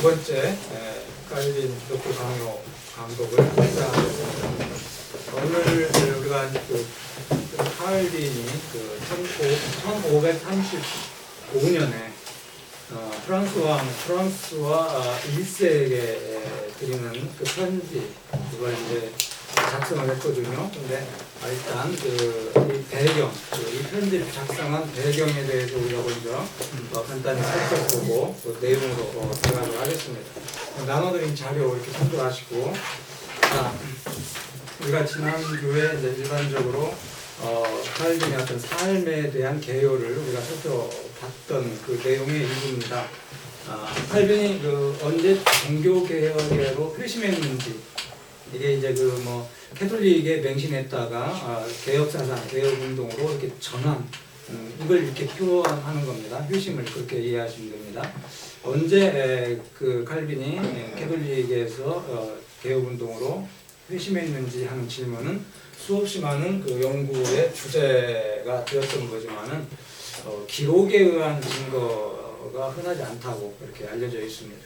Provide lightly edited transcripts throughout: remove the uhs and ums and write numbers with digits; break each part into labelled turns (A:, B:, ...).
A: 번째 칼빈 기독교 강요 강독을 시작하겠습니다. 오늘 우리가 그 칼빈이 그 1535년에 프랑스와 1세에게 드리는 그 편지 그걸 이제 작성을 했거든요. 근데 일단 이 배경, 이 편지를 작성한 배경에 대해서 우리가 먼저 간단히 살펴보고 그 내용으로 들어가도록 하겠습니다. 나눠드린 자료 이렇게 참조하시고, 우리가 지난주에 이제 일반적으로 칼빈의 어떤 삶에 대한 개요를 우리가 살펴봤던 그 내용의 일부입니다. 칼빈이 언제 종교 개혁으로 회심했는지, 이게 이제 캐톨릭에 맹신했다가 개혁 사상, 개혁 운동으로 이렇게 전환, 이걸 이렇게 표현하는 겁니다. 회심을 그렇게 이해하시면 됩니다. 언제 그 칼빈이 캐톨릭에서 개혁 운동으로 회심했는지 하는 질문은 수없이 많은 그 연구의 주제가 되었던 거지만은 기록에 의한 증거가 흔하지 않다고 그렇게 알려져 있습니다.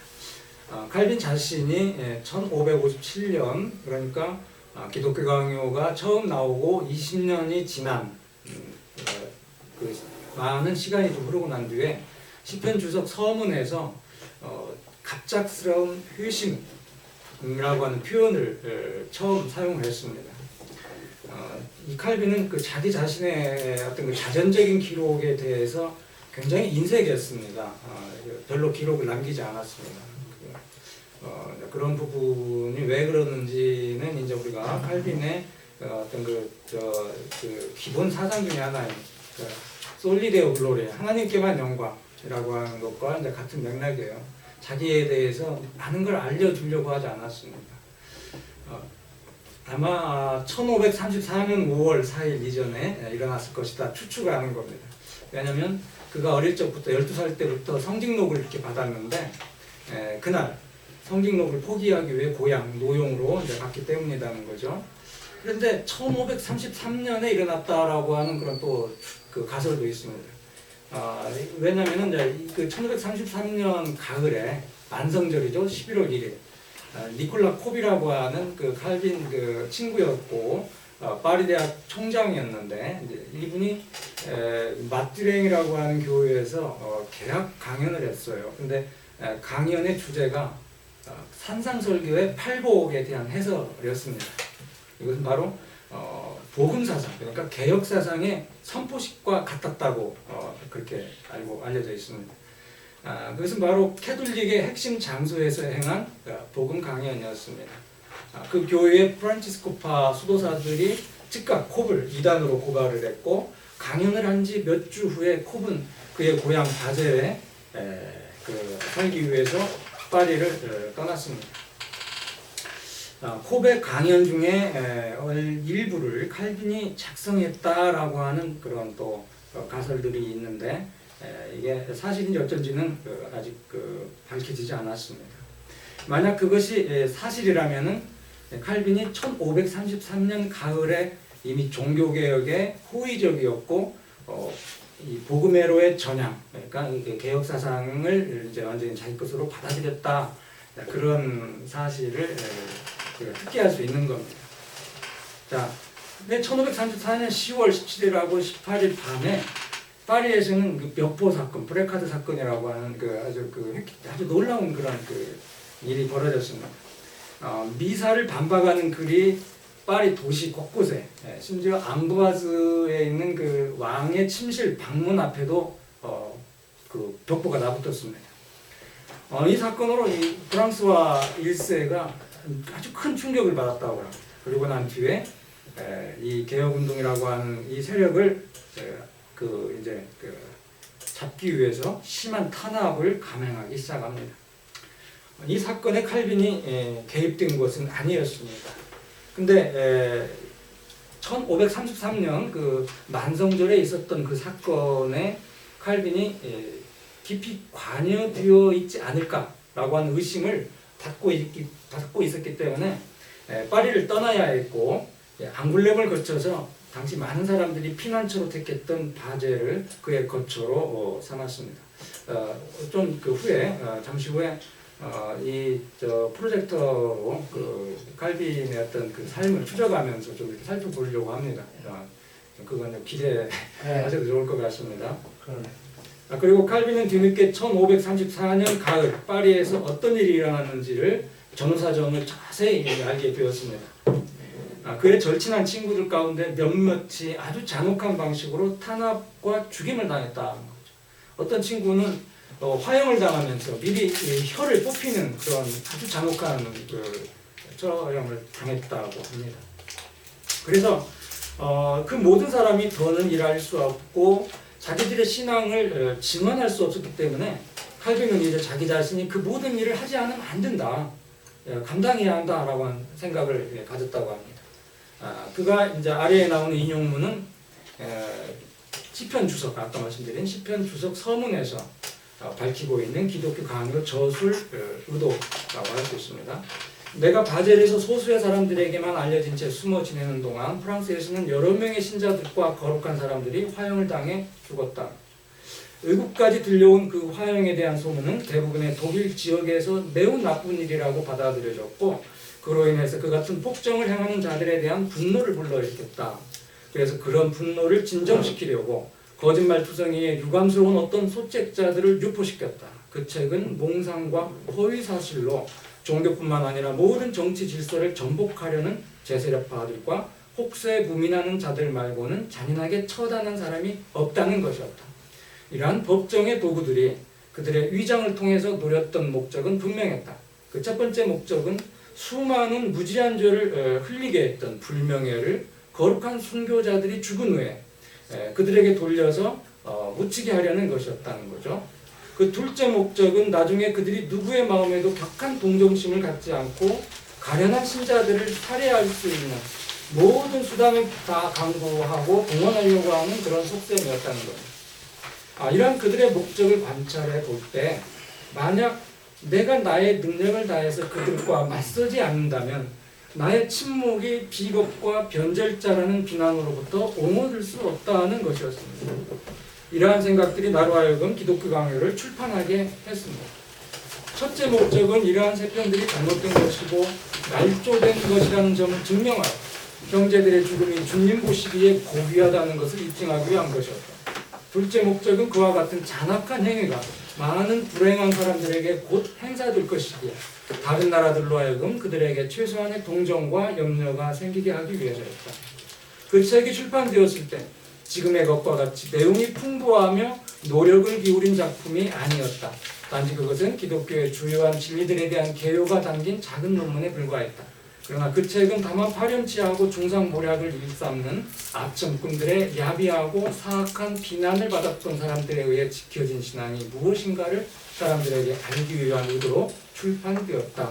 A: 칼빈 자신이 1557년, 그러니까 기독교 강요가 처음 나오고 20년이 지난 그 많은 시간이 좀 흐르고 난 뒤에 시편 주석 서문에서 갑작스러운 회심이라고 하는 표현을 처음 사용을 했습니다. 이 칼빈은 자기 자신의 어떤 자전적인 기록에 대해서 굉장히 인색했습니다. 별로 기록을 남기지 않았습니다. 그런 부분이 왜 그러는지는 이제 우리가 칼빈의 어떤 그 기본 사상 중에 하나인 솔리데오 글로리아, 하나님께만 영광이라고 하는 것과 이제 같은 맥락이에요. 자기에 대해서 많은 걸 알려주려고 하지 않았습니다. 아마 1534년 5월 4일 이전에 일어났을 것이다 추측하는 겁니다. 왜냐하면 그가 어릴 적부터 12살 때부터 성직록을 이렇게 받았는데 그날 성직록을 포기하기 위해 고향 노용으로 이제 갔기 때문이라는 거죠. 그런데 1533년에 일어났다라고 하는 그런 또 그 가설도 있습니다. 왜냐하면 이제 그 1533년 가을에 만성절이죠. 11월 1일. 니콜라 콥이라고 하는 그 칼빈 그 친구였고 파리 대학 총장이었는데 이제 이분이 마띠랭이라고 하는 교회에서 개학 강연을 했어요. 근데 강연의 주제가 산상설교의 팔복에 대한 해설이었습니다. 이것은 바로 복음 사상, 그러니까 개혁 사상의 선포식과 같았다고 그렇게 알려져 있습니다. 그것은 바로 캐톨릭의 핵심 장소에서 행한 복음 강연이었습니다. 그 교회의 프란치스코파 수도사들이 즉각 콥을 이단으로 고발을 했고, 강연을 한 지 몇 주 후에 콥은 그의 고향 바젤에 살기 위해서 파리를 떠났습니다. 콥의 강연 중에 일부를 칼빈이 작성했다라고 하는 그런 또 가설들이 있는데, 이게 사실인지 어쩐지는 아직 밝혀지지 않았습니다. 만약 그것이 사실이라면은 칼빈이 1533년 가을에 이미 종교개혁에 호의적이었고, 이 복음회로의 전향, 그러니까 개혁 사상을 이제 완전히 자기 것으로 받아들였다, 그런 사실을 특기할 수 있는 겁니다. 자, 근데 1534년 10월 17일하고 18일 밤에 파리에서는 그 벽보 사건, 브레카드 사건이라고 하는 아주 놀라운 그런 일이 벌어졌습니다. 미사를 반박하는 글이 파리 도시 곳곳에, 심지어 앙부아즈에 있는 그 왕의 침실 방문 앞에도 그 벽보가 나붙었습니다. 이 사건으로 이 프랑스와 1세가 아주 큰 충격을 받았다고 합니다. 그리고 난 뒤에 이 개혁운동이라고 하는 이 세력을 잡기 위해서 심한 탄압을 감행하기 시작합니다. 이 사건에 칼빈이 개입된 것은 아니었습니다. 근데 1533년 그 만성절에 있었던 그 사건에 칼빈이 깊이 관여되어 있지 않을까라고 하는 의심을 받고 있었기 때문에 파리를 떠나야 했고, 앙굴렘을 거쳐서 당시 많은 사람들이 피난처로 택했던 바젤을 그의 거처로 삼았습니다. 좀 그 후에 잠시 후에 이 프로젝터로 그 칼빈의 어떤 그 삶을 추적하면서 좀 이렇게 살펴보려고 합니다. 그건 좀 기대하셔도 좋을 것 같습니다. 그리고 칼빈은 뒤늦게 1534년 가을 파리에서 어떤 일이 일어났는지를 전후사정을 자세히 알게 되었습니다. 그의 절친한 친구들 가운데 몇몇이 아주 잔혹한 방식으로 탄압과 죽임을 당했다는 거죠. 어떤 친구는 화형을 당하면서 미리 혀를 뽑히는 그런 아주 잔혹한 그 처형을 당했다고 합니다. 그래서 그 모든 사람이 더는 일할 수 없고 자기들의 신앙을 증언할 수 없었기 때문에 칼빈은 이제 자기 자신이 그 모든 일을 하지 않으면 안 된다, 감당해야 한다라고 하는 생각을 가졌다고 합니다. 그가 이제 아래에 나오는 인용문은 시편 주석, 아까 말씀드린 시편 주석 서문에서 밝히고 있는 기독교 강요 저술 의도라고 할 수 있습니다. 내가 바젤에서 소수의 사람들에게만 알려진 채 숨어 지내는 동안 프랑스에서는 여러 명의 신자들과 거룩한 사람들이 화형을 당해 죽었다. 외국까지 들려온 그 화형에 대한 소문은 대부분의 독일 지역에서 매우 나쁜 일이라고 받아들여졌고, 그로 인해서 그 같은 폭정을 행하는 자들에 대한 분노를 불러일으켰다. 그래서 그런 분노를 진정시키려고 거짓말투성이의 유감스러운 어떤 소책자들을 유포시켰다. 그 책은 몽상과 허위사실로 종교뿐만 아니라 모든 정치 질서를 전복하려는 제세력파들과 혹세 무민하는 자들 말고는 잔인하게 처단한 사람이 없다는 것이었다. 이러한 법정의 도구들이 그들의 위장을 통해서 노렸던 목적은 분명했다. 그 첫 번째 목적은 수많은 무지한 죄를 흘리게 했던 불명예를 거룩한 순교자들이 죽은 후에 그들에게 돌려서 묻히게 하려는 것이었다는 거죠. 그 둘째 목적은 나중에 그들이 누구의 마음에도 격한 동정심을 갖지 않고 가련한 신자들을 살해할 수 있는 모든 수단을 다 강구하고 동원하려고 하는 그런 속셈이었다는 겁니다. 이러한 그들의 목적을 관찰해 볼 때, 만약 내가 나의 능력을 다해서 그들과 맞서지 않는다면 나의 침묵이 비겁과 변절자라는 비난으로부터 옹호될 수 없다는 것이었습니다. 이러한 생각들이 나로 하여금 기독교 강요를 출판하게 했습니다. 첫째 목적은 이러한 세편들이 잘못된 것이고 날조된 것이라는 점을 증명하여 형제들의 죽음이 주님 보시기에 고귀하다는 것을 입증하기 위한 것이었다. 둘째 목적은 그와 같은 잔악한 행위가 많은 불행한 사람들에게 곧 행사될 것이기에 다른 나라들로 하여금 그들에게 최소한의 동정과 염려가 생기게 하기 위해서였다. 그 책이 출판되었을 때 지금의 것과 같이 내용이 풍부하며 노력을 기울인 작품이 아니었다. 단지 그것은 기독교의 주요한 진리들에 대한 개요가 담긴 작은 논문에 불과했다. 그러나 그 책은 다만 파렴치하고 중상모략을 일삼는 아첨꾼들의 야비하고 사악한 비난을 받았던 사람들에 의해 지켜진 신앙이 무엇인가를 사람들에게 알기 위한 의도로 출판되었다.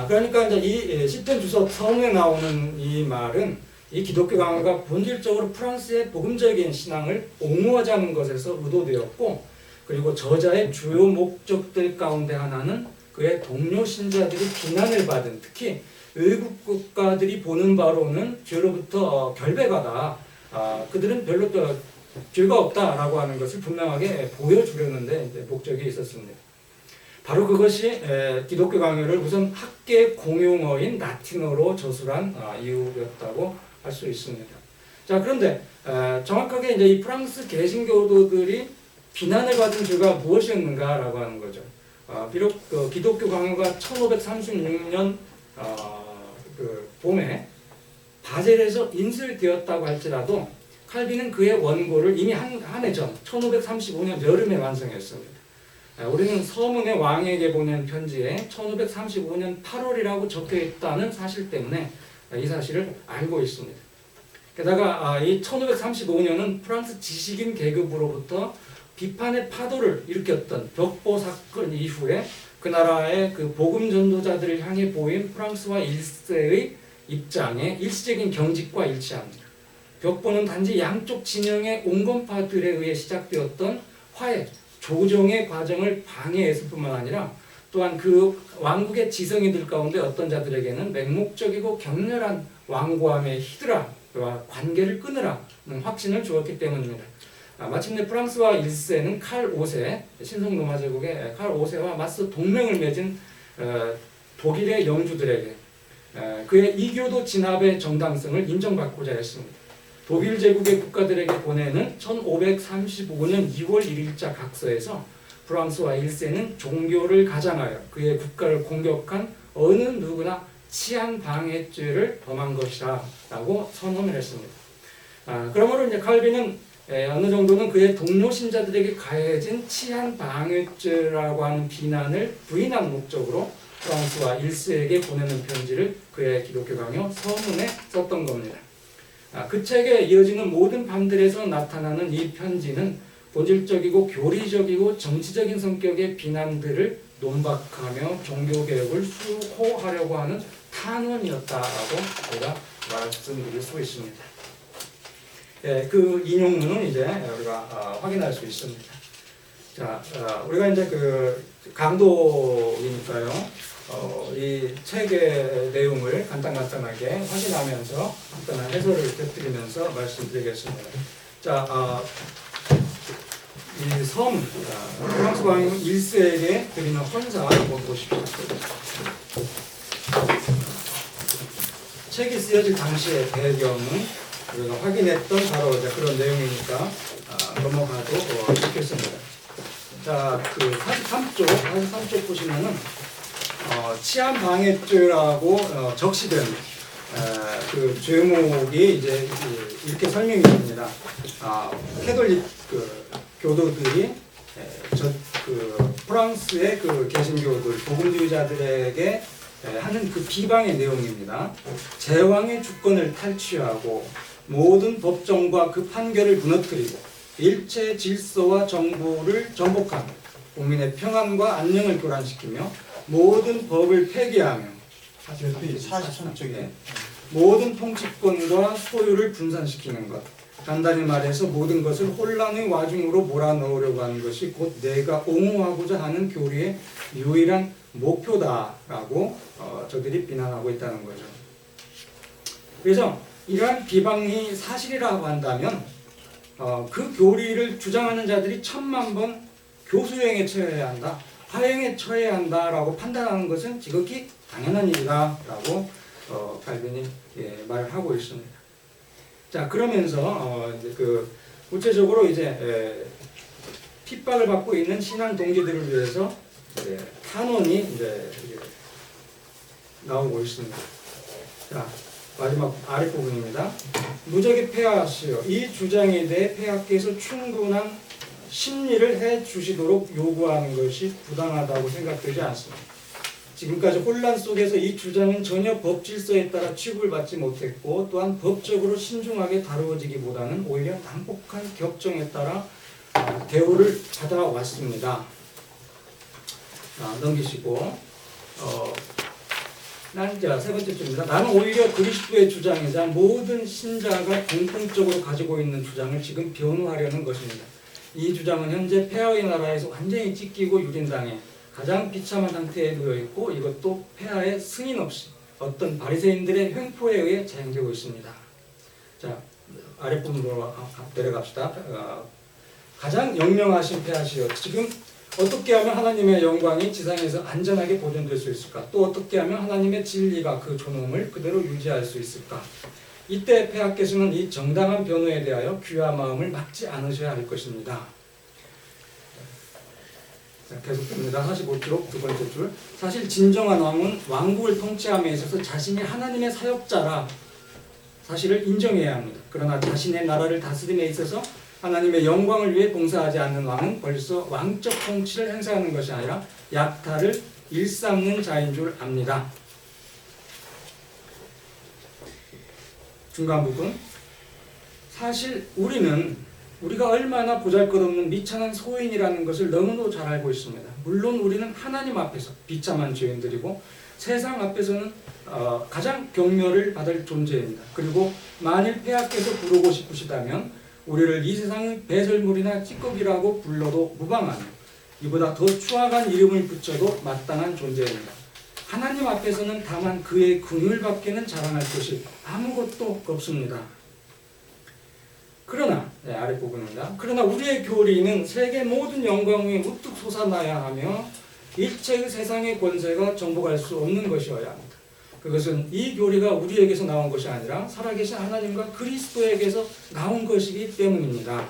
A: 그러니까 이제 이 시편 주석 서문에 나오는 이 말은 이 기독교 강요가 본질적으로 프랑스의 복음적인 신앙을 옹호하자는 것에서 의도되었고, 그리고 저자의 주요 목적들 가운데 하나는 그의 동료 신자들이 비난을 받은, 특히 외국 국가들이 보는 바로는 죄로부터 결백하다, 그들은 별로 죄가 없다라고 하는 것을 분명하게 보여주려는데 이제 목적이 있었습니다. 바로 그것이 기독교 강요를 우선 학계 공용어인 라틴어로 저술한 이유였다고 할 수 있습니다. 자, 그런데 정확하게 이제 이 프랑스 개신교도들이 비난을 받은 죄가 무엇이었는가라고 하는 거죠. 비록 그 기독교 강요가 1536년 그 봄에 바젤에서 인쇄되었다고 할지라도 칼빈은 그의 원고를 이미 한 해 전 1535년 여름에 완성했습니다. 우리는 서문의 왕에게 보낸 편지에 1535년 8월이라고 적혀 있다는 사실 때문에 이 사실을 알고 있습니다. 게다가 이 1535년은 프랑스 지식인 계급으로부터 비판의 파도를 일으켰던 벽보 사건 이후에 그 나라의 그 복음 전도자들을 향해 보인 프랑스와 1세의 입장에 일시적인 경직과 일치합니다. 벽보는 단지 양쪽 진영의 온건파들에 의해 시작되었던 화해, 조정의 과정을 방해했을 뿐만 아니라 또한 그 왕국의 지성인들 가운데 어떤 자들에게는 맹목적이고 격렬한 왕고함의 히드라와 관계를 끊으라는 확신을 주었기 때문입니다. 마침내 프랑스와 1세는 칼 5세, 신성로마 제국의 칼 5세와 맞서 동맹을 맺은 독일의 영주들에게 그의 이교도 진압의 정당성을 인정받고자 했습니다. 독일 제국의 국가들에게 보내는 1535년 2월 1일자 각서에서 프랑스와 1세는 종교를 가장하여 그의 국가를 공격한 어느 누구나 치안 방해죄를 범한 것이다 라고 선언을 했습니다. 그러므로 이제 칼빈은 어느 정도는 그의 동료 신자들에게 가해진 치안 방해죄라고 하는 비난을 부인한 목적으로 프랑스와 1세에게 보내는 편지를 그의 기독교 강요 서문에 썼던 겁니다. 그 책에 이어지는 모든 판들에서 나타나는 이 편지는 본질적이고 교리적이고 정치적인 성격의 비난들을 논박하며 종교개혁을 수호하려고 하는 탄원이었다라고 제가 말씀드릴 수 있습니다. 그 인용문은 이제 우리가 확인할 수 있습니다. 자, 우리가 이제 그 강도이니까요. 이 책의 내용을 간단하게 확인하면서 간단한 해설을 곁들이면서 말씀드리겠습니다. 자, 이 섬, 프랑스 왕 1세에게 드리는 헌사 한번 보십시오. 책이 쓰여질 당시의 배경은 우리가 확인했던 바로 그런 내용이니까 넘어가도 좋겠습니다. 자, 그 43쪽 보시면은 치안 방해죄라고 적시된 그 죄목이 이제 이렇게 설명이 됩니다. 캐톨릭 그 교도들이 그 프랑스의 그 개신교들 복음주의자들에게 하는 그 비방의 내용입니다. 제왕의 주권을 탈취하고 모든 법정과 그 판결을 무너뜨리고 일체 질서와 정부를 전복하며 국민의 평안과 안녕을 교란시키며 모든 법을 폐기하며 43쪽에 모든 통치권과 소유를 분산시키는 것, 간단히 말해서 모든 것을 혼란의 와중으로 몰아넣으려고 하는 것이 곧 내가 옹호하고자 하는 교리의 유일한 목표다라고 저들이 비난하고 있다는 거죠. 그래서 이러한 비방이 사실이라고 한다면 그 교리를 주장하는 자들이 1000만 번 교수형에 처해야 한다, 화형에 처해야 한다라고 판단하는 것은 지극히 당연한 일이다라고 칼빈이 말을 하고 있습니다. 자, 그러면서 그 구체적으로 이제 핍박을 받고 있는 신앙 동지들을 위해서 탄원이 이제 나오고 있습니다. 자, 마지막 아랫부분입니다. 무적이 폐하하시어 이 주장에 대해 폐하께서 충분한 심리를 해 주시도록 요구하는 것이 부당하다고 생각되지 않습니다. 지금까지 혼란 속에서 이 주장은 전혀 법 질서에 따라 취급을 받지 못했고 또한 법적으로 신중하게 다루어지기보다는 오히려 난폭한 격정에 따라 대우를 받아왔습니다. 넘기시고 세 번째 줄입니다. 나는 오히려 그리스도의 주장이자 모든 신자가 공통적으로 가지고 있는 주장을 지금 변호하려는 것입니다. 이 주장은 현재 폐하의 나라에서 완전히 찢기고 유린당해 가장 비참한 상태에 놓여있고 이것도 폐하의 승인 없이 어떤 바리새인들의 횡포에 의해 자행되고 있습니다. 자, 아랫부분으로 내려갑시다. 가장 영명하신 폐하시여 지금 어떻게 하면 하나님의 영광이 지상에서 안전하게 보존될 수 있을까? 또 어떻게 하면 하나님의 진리가 그 존엄을 그대로 유지할 수 있을까? 이때 폐하께서는 이 정당한 변호에 대하여 귀한 마음을 막지 않으셔야 할 것입니다. 자, 계속됩니다. 45쪽 두 번째 줄. 사실 진정한 왕은 왕국을 통치함에 있어서 자신이 하나님의 사역자라 사실을 인정해야 합니다. 그러나 자신의 나라를 다스림에 있어서 하나님의 영광을 위해 봉사하지 않는 왕은 벌써 왕적 통치를 행사하는 것이 아니라 약탈을 일삼는 자인 줄 압니다. 중간 부분. 사실 우리가 얼마나 보잘것없는 미천한 소인이라는 것을 너무도 잘 알고 있습니다. 물론 우리는 하나님 앞에서 비참한 죄인들이고 세상 앞에서는 가장 경멸을 받을 존재입니다. 그리고 만일 폐하께서 부르고 싶으시다면 우리를 이 세상의 배설물이나 찌꺼기라고 불러도 무방하며 이보다 더 추악한 이름을 붙여도 마땅한 존재입니다. 하나님 앞에서는 다만 그의 긍휼밖에는 자랑할 것이 아무것도 없습니다. 그러나 네, 아랫부분입니다. 그러나 우리의 교리는 세계 모든 영광 위에 우뚝 솟아나야 하며 일체의 세상의 권세가 정복할 수 없는 것이어야 합니다. 그것은 이 교리가 우리에게서 나온 것이 아니라 살아계신 하나님과 그리스도에게서 나온 것이기 때문입니다.